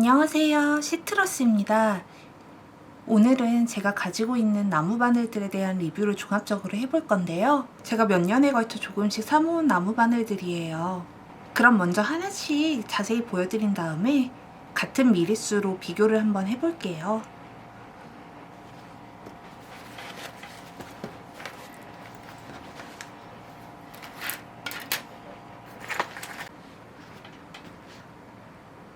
안녕하세요, 시트러스입니다. 오늘은 제가 가지고 있는 나무 바늘들에 대한 리뷰를 종합적으로 해볼 건데요. 제가 몇 년에 걸쳐 조금씩 사모은 나무 바늘들이에요. 그럼 먼저 하나씩 자세히 보여드린 다음에 같은 미리수로 비교를 한번 해볼게요.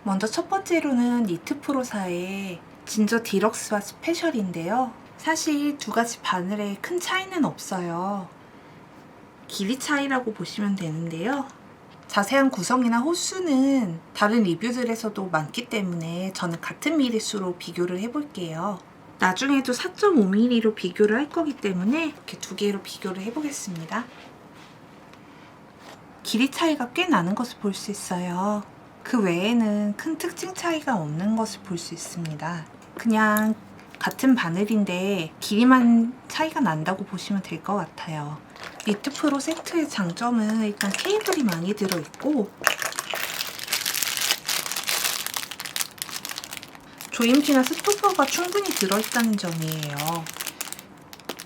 먼저 첫 번째로는 니트프로사의 진저 디럭스와 스페셜인데요. 사실 두 가지 바늘에 큰 차이는 없어요. 길이 차이라고 보시면 되는데요. 자세한 구성이나 호수는 다른 리뷰들에서도 많기 때문에 저는 같은 미리수로 비교를 해볼게요. 나중에도 4.5mm로 비교를 할 거기 때문에 이렇게 두 개로 비교를 해보겠습니다. 길이 차이가 꽤 나는 것을 볼 수 있어요. 그 외에는 큰 특징 차이가 없는 것을 볼 수 있습니다. 그냥 같은 바늘인데 길이만 차이가 난다고 보시면 될 것 같아요. 니트프로 세트의 장점은 일단 케이블이 많이 들어있고 조임피나 스토퍼가 충분히 들어있다는 점이에요.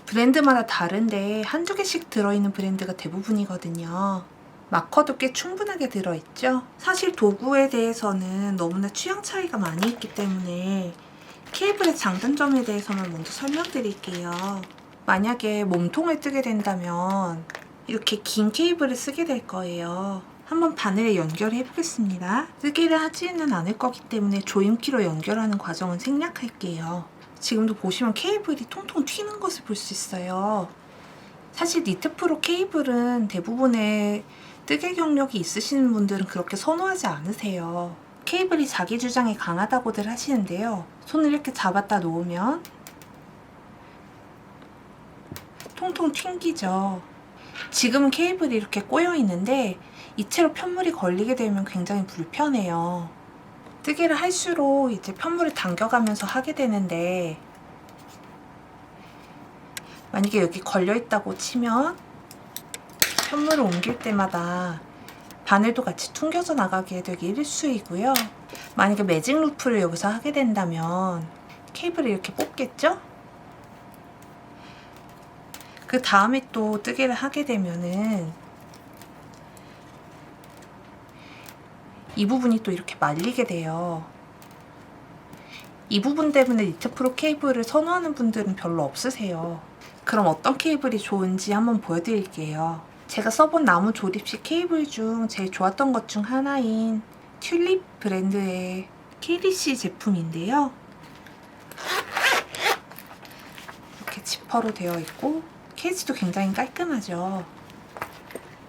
브랜드마다 다른데 한두 개씩 들어있는 브랜드가 대부분이거든요. 마커도 꽤 충분하게 들어있죠. 사실 도구에 대해서는 너무나 취향 차이가 많이 있기 때문에 케이블의 장단점에 대해서만 먼저 설명드릴게요. 만약에 몸통을 뜨게 된다면 이렇게 긴 케이블을 쓰게 될 거예요. 한번 바늘에 연결해 보겠습니다. 뜨개를 하지는 않을 거기 때문에 조임키로 연결하는 과정은 생략할게요. 지금도 보시면 케이블이 통통 튀는 것을 볼 수 있어요. 사실 니트프로 케이블은 대부분의 뜨개 경력이 있으신 분들은 그렇게 선호하지 않으세요. 케이블이 자기 주장이 강하다고들 하시는데요. 손을 이렇게 잡았다 놓으면 통통 튕기죠. 지금은 케이블이 이렇게 꼬여 있는데 이채로 편물이 걸리게 되면 굉장히 불편해요. 뜨개를 할수록 이제 편물을 당겨가면서 하게 되는데 만약에 여기 걸려 있다고 치면 편물을 옮길 때마다 바늘도 같이 퉁겨져 나가게 되기 일쑤이고요. 만약에 매직 루프를 여기서 하게 된다면 케이블을 이렇게 뽑겠죠? 그 다음에 또 뜨개를 하게 되면은 이 부분이 또 이렇게 말리게 돼요. 이 부분 때문에 니트프로 케이블을 선호하는 분들은 별로 없으세요. 그럼 어떤 케이블이 좋은지 한번 보여드릴게요. 제가 써본 나무 조립식 케이블 중 제일 좋았던 것 중 하나인 튤립 브랜드의 KDC 제품인데요. 이렇게 지퍼로 되어 있고 케이지도 굉장히 깔끔하죠.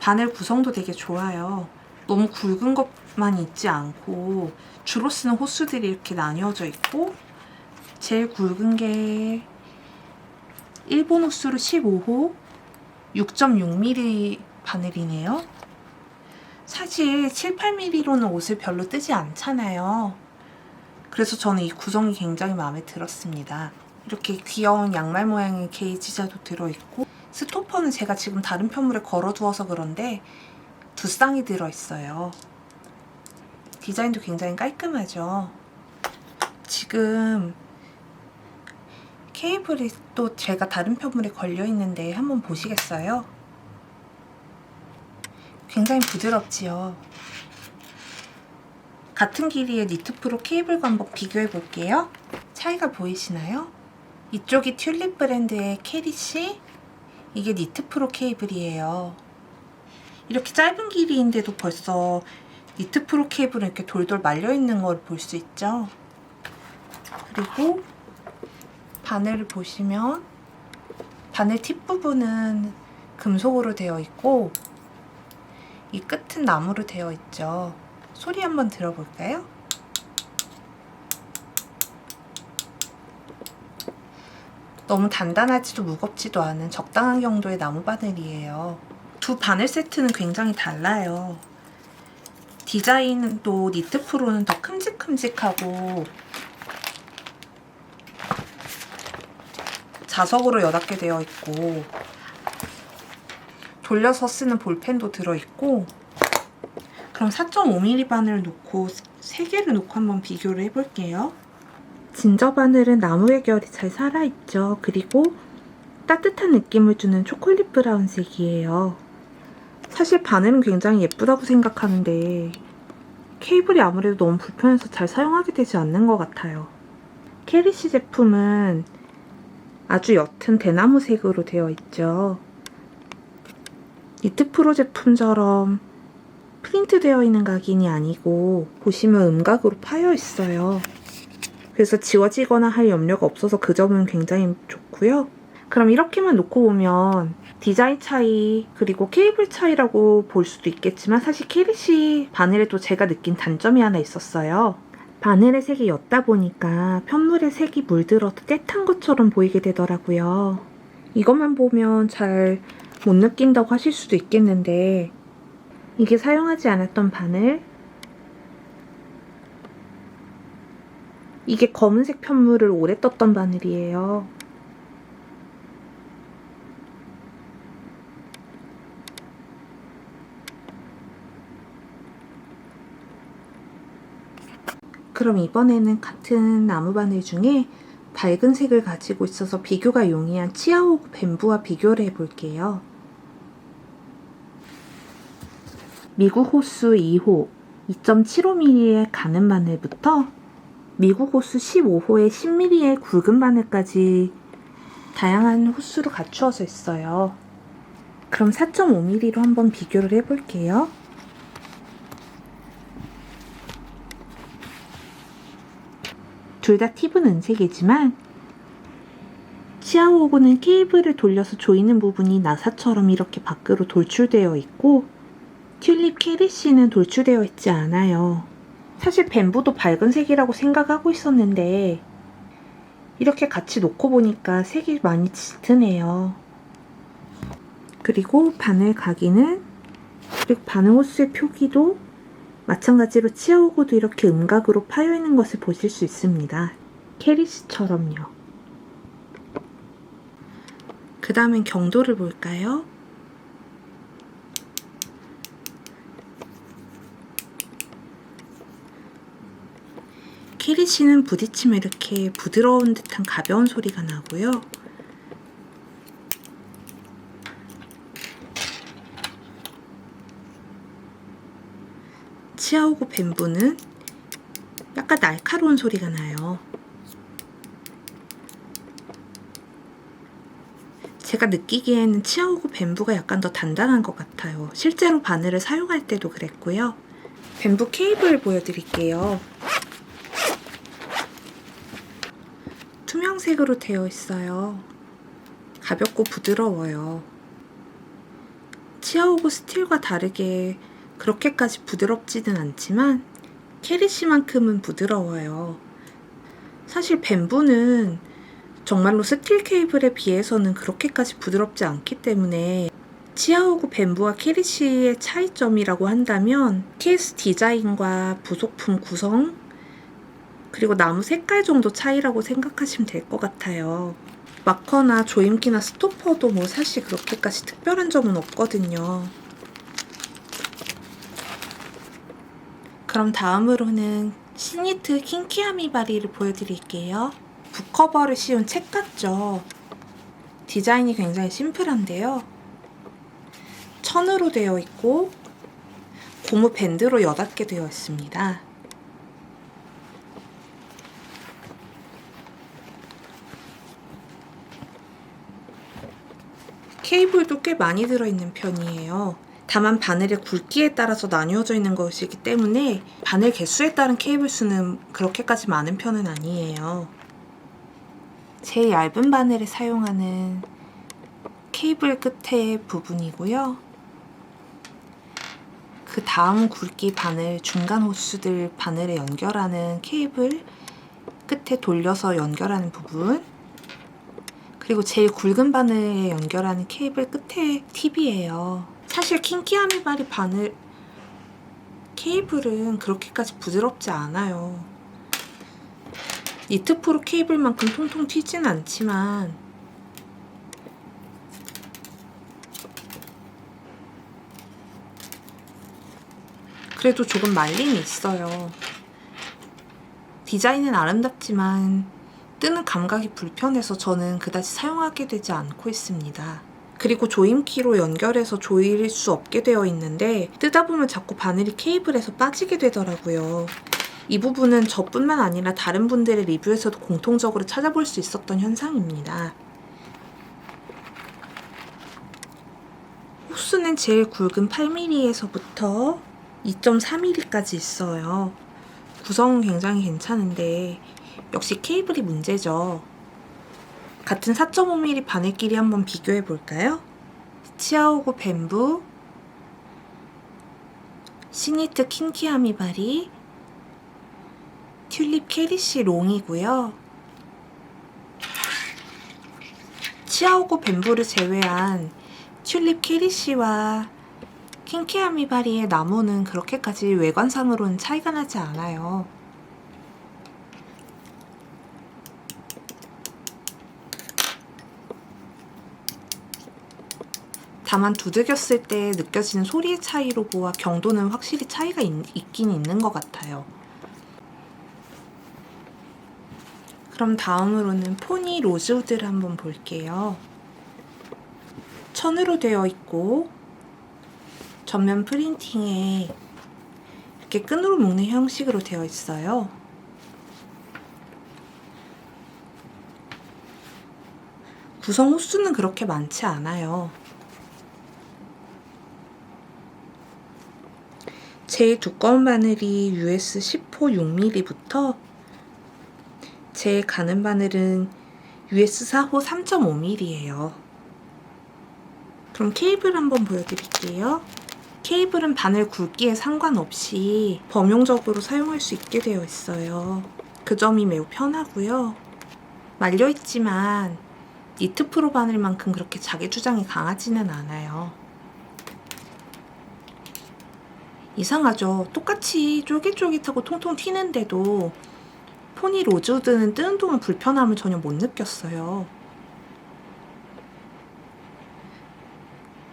바늘 구성도 되게 좋아요. 너무 굵은 것만 있지 않고 주로 쓰는 호수들이 이렇게 나뉘어져 있고 제일 굵은 게 일본 호수로 15호 6.6mm 바늘이네요. 사실 7, 8mm로는 옷을 별로 뜨지 않잖아요. 그래서 저는 이 구성이 굉장히 마음에 들었습니다. 이렇게 귀여운 양말 모양의 게이지자도 들어있고 스토퍼는 제가 지금 다른 편물에 걸어두어서 그런데 두 쌍이 들어있어요. 디자인도 굉장히 깔끔하죠. 지금 케이블이 또 제가 다른 편물에 걸려있는데 한번 보시겠어요? 굉장히 부드럽지요. 같은 길이의 니트프로 케이블과 한번 비교해 볼게요. 차이가 보이시나요? 이쪽이 튤립 브랜드의 KDC, 이게 니트프로 케이블이에요. 이렇게 짧은 길이인데도 벌써 니트프로 케이블은 이렇게 돌돌 말려있는 걸 볼 수 있죠. 그리고 바늘을 보시면 바늘 팁 부분은 금속으로 되어 있고 이 끝은 나무로 되어 있죠. 소리 한번 들어볼까요? 너무 단단하지도 무겁지도 않은 적당한 경도의 나무 바늘이에요. 두 바늘 세트는 굉장히 달라요. 디자인도 니트프로는 더 큼직큼직하고 자석으로 여닫게 되어 있고 돌려서 쓰는 볼펜도 들어있고 그럼 4.5mm 바늘 놓고 3개를 놓고 한번 비교를 해볼게요. 진저 바늘은 나무의 결이 잘 살아있죠. 그리고 따뜻한 느낌을 주는 초콜릿 브라운색이에요. 사실 바늘은 굉장히 예쁘다고 생각하는데 케이블이 아무래도 너무 불편해서 잘 사용하게 되지 않는 것 같아요. 캐리시 제품은 아주 옅은 대나무색으로 되어 있죠. 니트 프로 제품처럼 프린트되어 있는 각인이 아니고 보시면 음각으로 파여 있어요. 그래서 지워지거나 할 염려가 없어서 그 점은 굉장히 좋고요. 그럼 이렇게만 놓고 보면 디자인 차이 그리고 케이블 차이라고 볼 수도 있겠지만 사실 캐리시 바늘에도 제가 느낀 단점이 하나 있었어요. 바늘의 색이 옅다 보니까 편물의 색이 물들어도 떼탄 것처럼 보이게 되더라고요. 이것만 보면 잘 못 느낀다고 하실 수도 있겠는데 이게 사용하지 않았던 바늘, 이게 검은색 편물을 오래 떴던 바늘이에요. 그럼 이번에는 같은 나무 바늘 중에 밝은 색을 가지고 있어서 비교가 용이한 치아오구 뱀부와 비교를 해볼게요. 미국 호수 2호 2.75mm의 가는 바늘부터 미국 호수 15호에 10mm의 굵은 바늘까지 다양한 호수로 갖추어져 있어요. 그럼 4.5mm로 한번 비교를 해볼게요. 둘 다 팁은 은색이지만 치아오고는 케이블을 돌려서 조이는 부분이 나사처럼 이렇게 밖으로 돌출되어 있고 튤립 캐리시는 돌출되어 있지 않아요. 사실 뱀부도 밝은 색이라고 생각하고 있었는데 이렇게 같이 놓고 보니까 색이 많이 짙으네요. 그리고 바늘 각인은 그리고 바늘 호스의 표기도 마찬가지로 치아오고도 이렇게 음각으로 파여있는 것을 보실 수 있습니다. 캐리시처럼요. 그 다음엔 경도를 볼까요? 캐리시는 부딪히면 이렇게 부드러운 듯한 가벼운 소리가 나고요. 치아오고 뱀부는 약간 날카로운 소리가 나요. 제가 느끼기에는 치아오고 뱀부가 약간 더 단단한 것 같아요. 실제로 바늘을 사용할 때도 그랬고요. 뱀부 케이블 보여드릴게요. 투명색으로 되어 있어요. 가볍고 부드러워요. 치아오고 스틸과 다르게 그렇게까지 부드럽지는 않지만 캐리시만큼은 부드러워요. 사실 뱀부는 정말로 스틸 케이블에 비해서는 그렇게까지 부드럽지 않기 때문에 치아오고 뱀부와 캐리시의 차이점이라고 한다면 케이스 디자인과 부속품 구성 그리고 나무 색깔 정도 차이라고 생각하시면 될 것 같아요. 마커나 조임기나 스토퍼도 뭐 사실 그렇게까지 특별한 점은 없거든요. 그럼 다음으로는 시니트 킹키아미 바리를 보여드릴게요. 북커버를 씌운 책 같죠? 디자인이 굉장히 심플한데요. 천으로 되어 있고 고무 밴드로 여닫게 되어 있습니다. 케이블도 꽤 많이 들어있는 편이에요. 다만 바늘의 굵기에 따라서 나뉘어져 있는 것이기 때문에 바늘 개수에 따른 케이블 수는 그렇게까지 많은 편은 아니에요. 제일 얇은 바늘에 사용하는 케이블 끝의 부분이고요. 그 다음 굵기 바늘 중간 호수들 바늘에 연결하는 케이블 끝에 돌려서 연결하는 부분, 그리고 제일 굵은 바늘에 연결하는 케이블 끝에 팁이에요. 사실 킹키아미바리 바늘 케이블은 그렇게까지 부드럽지 않아요. 니트 프로 케이블만큼 통통 튀진 않지만 그래도 조금 말림이 있어요. 디자인은 아름답지만 뜨는 감각이 불편해서 저는 그다지 사용하게 되지 않고 있습니다. 그리고 조임키로 연결해서 조일 수 없게 되어 있는데 뜨다 보면 자꾸 바늘이 케이블에서 빠지게 되더라고요. 이 부분은 저뿐만 아니라 다른 분들의 리뷰에서도 공통적으로 찾아볼 수 있었던 현상입니다. 호수는 제일 굵은 8mm에서부터 2.4mm까지 있어요. 구성은 굉장히 괜찮은데 역시 케이블이 문제죠. 같은 4.5mm 바늘끼리 한번 비교해 볼까요? 치아오고 뱀부, 시니트 킨키아미바리, 튤립 캐리시 롱이고요. 치아오고 뱀부를 제외한 튤립 캐리시와 킨키아미바리의 나무는 그렇게까지 외관상으로는 차이가 나지 않아요. 다만 두들겼을 때 느껴지는 소리의 차이로 보아 경도는 확실히 차이가 있긴 있는 것 같아요. 그럼 다음으로는 포니 로즈우드를 한번 볼게요. 천으로 되어 있고 전면 프린팅에 이렇게 끈으로 묶는 형식으로 되어 있어요. 구성 호수는 그렇게 많지 않아요. 제일 두꺼운 바늘이 US 10호 6mm부터 제일 가는 바늘은 US 4호 3.5mm예요. 그럼 케이블 한번 보여드릴게요. 케이블은 바늘 굵기에 상관없이 범용적으로 사용할 수 있게 되어 있어요. 그 점이 매우 편하고요. 말려있지만 니트 프로 바늘만큼 그렇게 자기 주장이 강하지는 않아요. 이상하죠? 똑같이 쫄깃쫄깃하고 통통 튀는데도 포니 로즈우드는 뜨는 동안 불편함을 전혀 못 느꼈어요.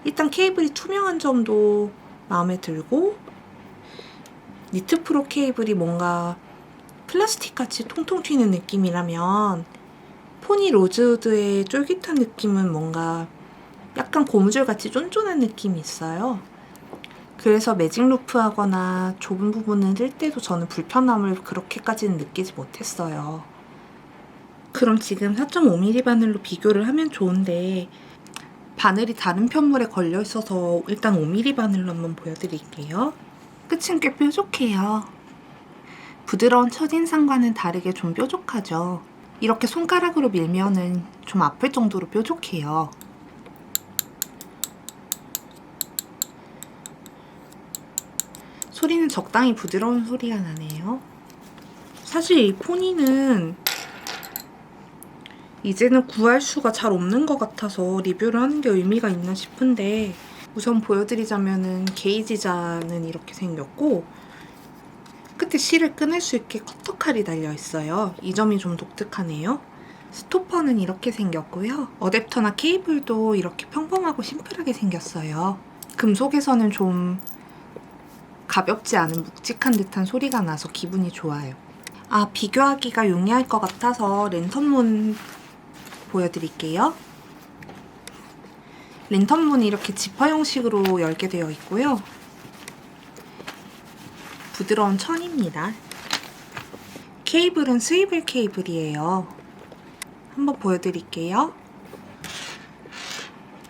일단 케이블이 투명한 점도 마음에 들고 니트 프로 케이블이 뭔가 플라스틱같이 통통 튀는 느낌이라면 포니 로즈우드의 쫄깃한 느낌은 뭔가 약간 고무줄같이 쫀쫀한 느낌이 있어요. 그래서 매직 루프 하거나 좁은 부분을 뜰 때도 저는 불편함을 그렇게까지는 느끼지 못했어요. 그럼 지금 4.5mm 바늘로 비교를 하면 좋은데 바늘이 다른 편물에 걸려 있어서 일단 5mm 바늘로 한번 보여드릴게요. 끝은 꽤 뾰족해요. 부드러운 첫인상과는 다르게 좀 뾰족하죠. 이렇게 손가락으로 밀면은 좀 아플 정도로 뾰족해요. 소리는 적당히 부드러운 소리가 나네요. 사실 이 포니는 이제는 구할 수가 잘 없는 것 같아서 리뷰를 하는 게 의미가 있나 싶은데 우선 보여드리자면은 게이지자는 이렇게 생겼고 끝에 실을 끊을 수 있게 커터 칼이 달려 있어요. 이 점이 좀 독특하네요. 스토퍼는 이렇게 생겼고요. 어댑터나 케이블도 이렇게 평범하고 심플하게 생겼어요. 금속에서는 좀 가볍지 않은 묵직한 듯한 소리가 나서 기분이 좋아요. 아, 비교하기가 용이할 것 같아서 랜턴문 보여드릴게요. 랜턴문이 이렇게 지퍼 형식으로 열게 되어 있고요. 부드러운 천입니다. 케이블은 스위블 케이블이에요. 한번 보여드릴게요.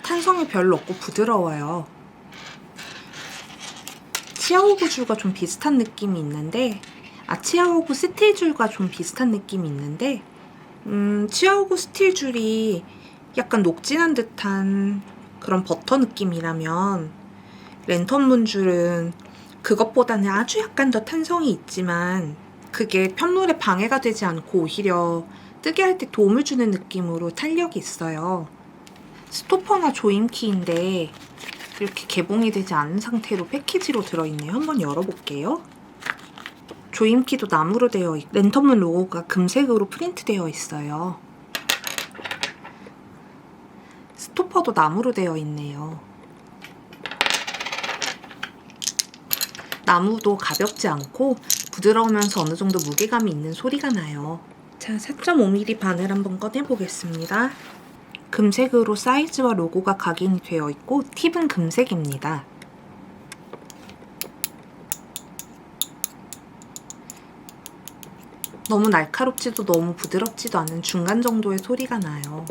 탄성이 별로 없고 부드러워요. 치아오구 줄과 좀 비슷한 느낌이 있는데 치아오구 스틸 줄과 좀 비슷한 느낌이 있는데 치아오구 스틸 줄이 약간 녹진한 듯한 그런 버터 느낌이라면 랜턴문 줄은 그것보다는 아주 약간 더 탄성이 있지만 그게 편물에 방해가 되지 않고 오히려 뜨게 할 때 도움을 주는 느낌으로 탄력이 있어요. 스토퍼나 조임키인데 이렇게 개봉이 되지 않은 상태로 패키지로 들어있네요. 한번 열어볼게요. 조임키도 나무로 되어 있고 랜턴문 로고가 금색으로 프린트되어 있어요. 스토퍼도 나무로 되어 있네요. 나무도 가볍지 않고 부드러우면서 어느 정도 무게감이 있는 소리가 나요. 자, 4.5mm 바늘 한번 꺼내보겠습니다. 금색으로 사이즈와 로고가 각인이 되어 있고 팁은 금색입니다. 너무 날카롭지도 너무 부드럽지도 않은 중간 정도의 소리가 나요.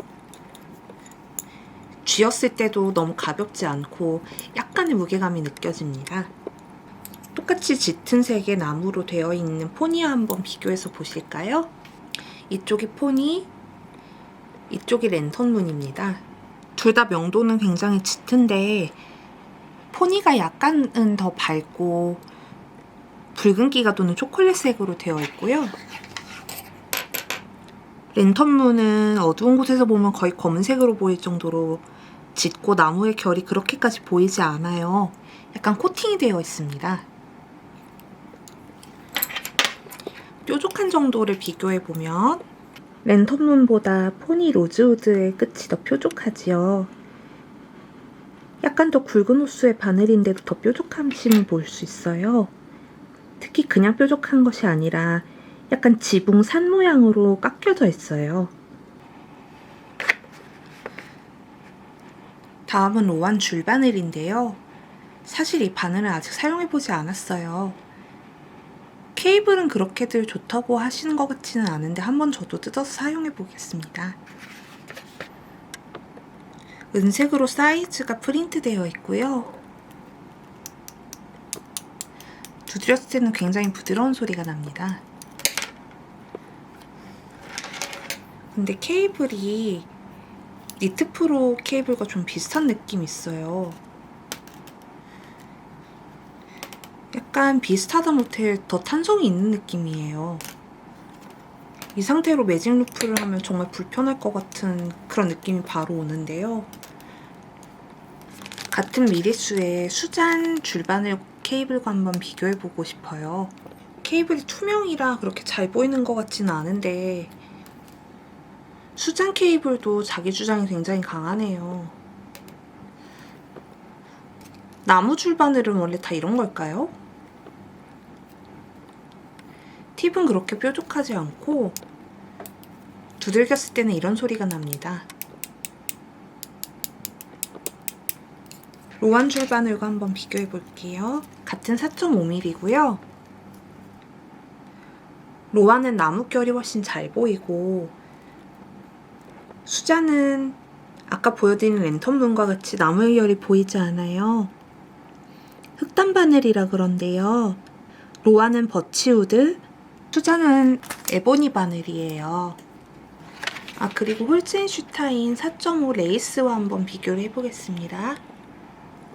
쥐었을 때도 너무 가볍지 않고 약간의 무게감이 느껴집니다. 똑같이 짙은 색의 나무로 되어 있는 포니와 한번 비교해서 보실까요? 이쪽이 포니, 이쪽이 랜턴문입니다. 둘 다 명도는 굉장히 짙은데 포니가 약간은 더 밝고 붉은기가 도는 초콜릿색으로 되어 있고요. 랜턴문은 어두운 곳에서 보면 거의 검은색으로 보일 정도로 짙고 나무의 결이 그렇게까지 보이지 않아요. 약간 코팅이 되어 있습니다. 뾰족한 정도를 비교해보면 랜턴문보다 포니 로즈우드의 끝이 더 뾰족하지요. 약간 더 굵은 호수의 바늘인데도 더 뾰족함심을 볼 수 있어요. 특히 그냥 뾰족한 것이 아니라 약간 지붕 산 모양으로 깎여져 있어요. 다음은 로완 줄바늘인데요. 사실 이 바늘은 아직 사용해보지 않았어요. 케이블은 그렇게들 좋다고 하시는 것 같지는 않은데 한번 저도 뜯어서 사용해보겠습니다. 은색으로 사이즈가 프린트되어 있고요. 두드렸을 때는 굉장히 부드러운 소리가 납니다. 근데 케이블이 니트프로 케이블과 좀 비슷한 느낌이 있어요. 약간 비슷하다 못해 더 탄성이 있는 느낌이에요. 이 상태로 매직 루프를 하면 정말 불편할 것 같은 그런 느낌이 바로 오는데요. 같은 미리수의 수잔 줄바늘 케이블과 한번 비교해보고 싶어요. 케이블이 투명이라 그렇게 잘 보이는 것 같지는 않은데 수잔 케이블도 자기 주장이 굉장히 강하네요. 나무 줄바늘은 원래 다 이런 걸까요? 팁은 그렇게 뾰족하지 않고 두들겼을 때는 이런 소리가 납니다. 로완 줄바늘과 한번 비교해 볼게요. 같은 4.5mm고요. 로완은 나무결이 훨씬 잘 보이고 수잔은 아까 보여드린 랜턴문과 같이 나무의 결이 보이지 않아요. 흑단 바늘이라 그런데요. 로완은 버치우드, 수잔은 에보니 바늘이에요. 그리고 홀츠앤슈타인 4.5 레이스와 한번 비교를 해보겠습니다.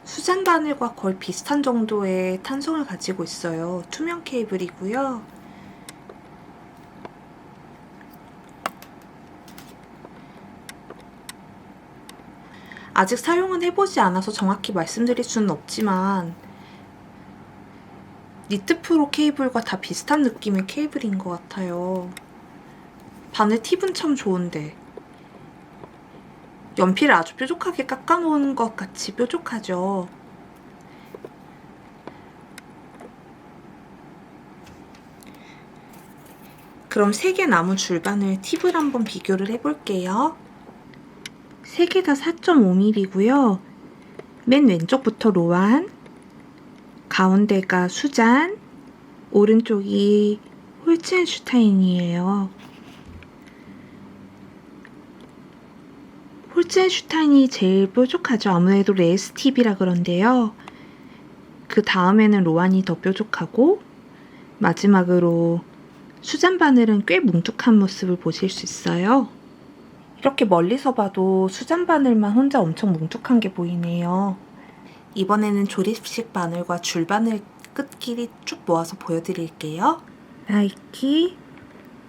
수잔 바늘과 거의 비슷한 정도의 탄성을 가지고 있어요. 투명 케이블이고요. 아직 사용은 해보지 않아서 정확히 말씀드릴 수는 없지만 니트프로 케이블과 다 비슷한 느낌의 케이블인 것 같아요. 바늘 팁은 참 좋은데 연필을 아주 뾰족하게 깎아놓은 것 같이 뾰족하죠. 그럼 3개 나무 줄바늘 팁을 한번 비교를 해볼게요. 3개 다 4.5mm고요. 맨 왼쪽부터 로완, 가운데가 수잔, 오른쪽이 홀츠앤슈타인이에요. 홀츠앤슈타인이 제일 뾰족하죠. 아무래도 레이스 팁이라 그런데요. 그 다음에는 로완이 더 뾰족하고 마지막으로 수잔 바늘은 꽤 뭉툭한 모습을 보실 수 있어요. 이렇게 멀리서 봐도 수잔 바늘만 혼자 엄청 뭉툭한 게 보이네요. 이번에는 조립식 바늘과 줄 바늘 끝끼리 쭉 모아서 보여드릴게요. 나이키,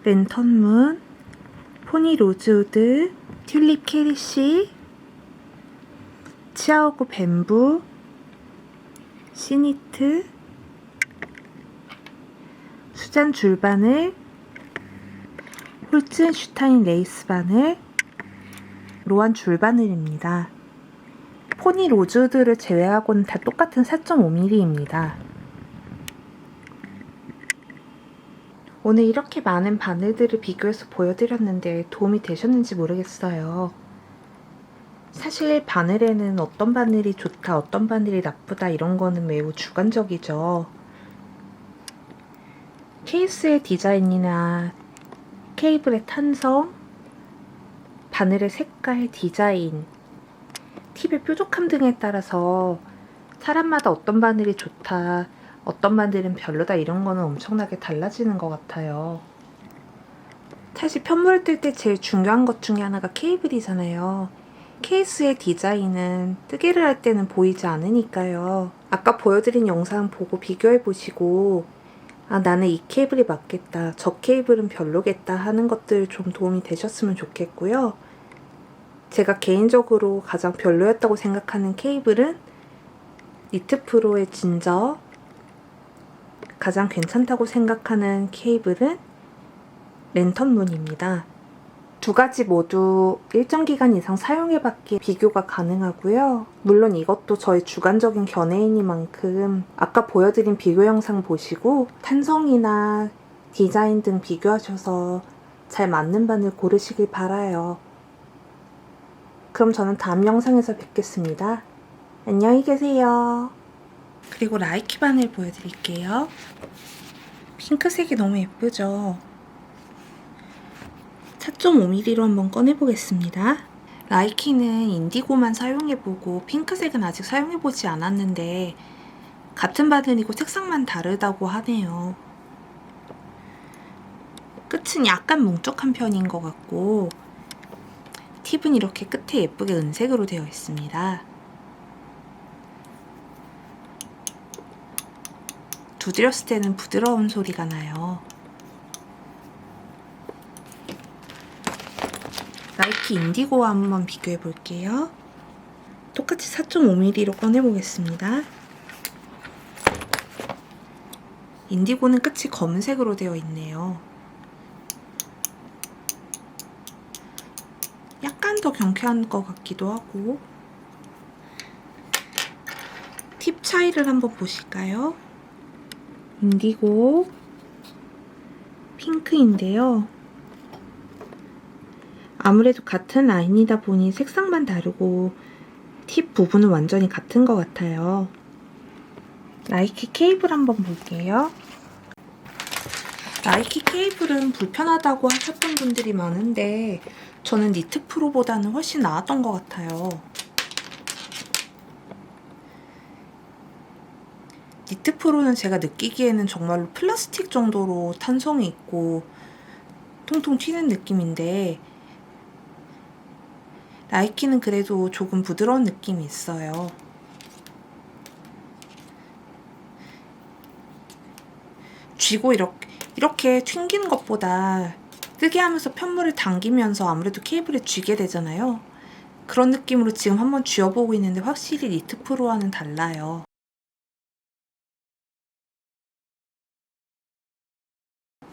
랜턴문, 포니 로즈우드, 튤립 캐리시, 치아오구 뱀부, 시니트, 수잔 줄바늘, 홀츠앤슈타인 레이스 바늘, 로완 줄바늘입니다. 포니 로즈우드를 제외하고는 다 똑같은 4.5mm입니다. 오늘 이렇게 많은 바늘들을 비교해서 보여드렸는데 도움이 되셨는지 모르겠어요. 사실 바늘에는 어떤 바늘이 좋다, 어떤 바늘이 나쁘다 이런 거는 매우 주관적이죠. 케이스의 디자인이나 케이블의 탄성, 바늘의 색깔, 디자인, 팁의 뾰족함 등에 따라서 사람마다 어떤 바늘이 좋다, 어떤 바늘은 별로다 이런 거는 엄청나게 달라지는 것 같아요. 사실 편물을 뜰 때 제일 중요한 것 중에 하나가 케이블이잖아요. 케이스의 디자인은 뜨개를 할 때는 보이지 않으니까요. 아까 보여드린 영상 보고 비교해보시고 아, 나는 이 케이블이 맞겠다, 저 케이블은 별로겠다 하는 것들 좀 도움이 되셨으면 좋겠고요. 제가 개인적으로 가장 별로였다고 생각하는 케이블은 니트프로의 진저, 가장 괜찮다고 생각하는 케이블은 랜턴문입니다. 두 가지 모두 일정 기간 이상 사용해봤기에 비교가 가능하고요. 물론 이것도 저의 주관적인 견해이니만큼 아까 보여드린 비교 영상 보시고 탄성이나 디자인 등 비교하셔서 잘 맞는 바늘 고르시길 바라요. 그럼 저는 다음 영상에서 뵙겠습니다. 안녕히 계세요. 그리고 라이키 바늘 보여드릴게요. 핑크색이 너무 예쁘죠? 4.5mm로 한번 꺼내보겠습니다. 라이키는 인디고만 사용해보고 핑크색은 아직 사용해보지 않았는데 같은 바늘이고 색상만 다르다고 하네요. 끝은 약간 뭉툭한 편인 것 같고 팁은 이렇게 끝에 예쁘게 은색으로 되어 있습니다. 두드렸을 때는 부드러운 소리가 나요. 라이키 인디고와 한번 비교해 볼게요. 똑같이 4.5mm로 꺼내보겠습니다. 인디고는 끝이 검은색으로 되어 있네요. 약간 더 경쾌한 것 같기도 하고. 팁 차이를 한번 보실까요? 인디고, 핑크인데요. 아무래도 같은 라인이다 보니 색상만 다르고 팁 부분은 완전히 같은 것 같아요. 라이키 케이블 한번 볼게요. 라이키 케이블은 불편하다고 하셨던 분들이 많은데 저는 니트프로보다는 훨씬 나았던 것 같아요. 니트프로는 제가 느끼기에는 정말로 플라스틱 정도로 탄성이 있고 통통 튀는 느낌인데 라이키는 그래도 조금 부드러운 느낌이 있어요. 쥐고 이렇게 튕기는 것보다 뜨게 하면서 편물을 당기면서 아무래도 케이블에 쥐게 되잖아요. 그런 느낌으로 지금 한번 쥐어보고 있는데 확실히 니트프로와는 달라요.